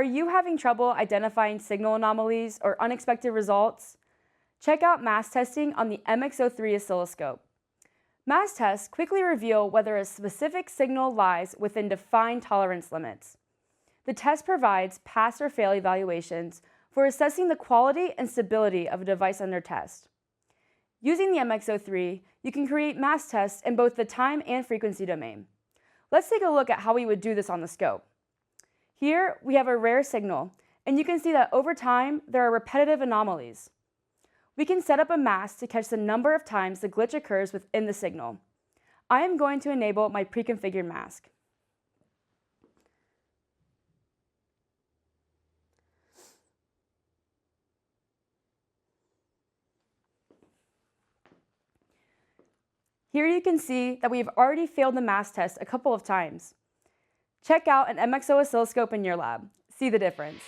Are you having trouble identifying signal anomalies or unexpected results? Check out mass testing on the MXO3 oscilloscope. Mass tests quickly reveal whether a specific signal lies within defined tolerance limits. The test provides pass or fail evaluations for assessing the quality and stability of a device under test. Using the MXO3, you can create mass tests in both the time and frequency domain. Let's take a look at how we would do this on the scope. Here, we have a rare signal, and you can see that over time, there are repetitive anomalies. We can set up a mask to catch the number of times the glitch occurs within the signal. I am going to enable my pre-configured mask. Here you can see that we've already failed the mask test a couple of times. Check out an MXO oscilloscope in your lab. See the difference.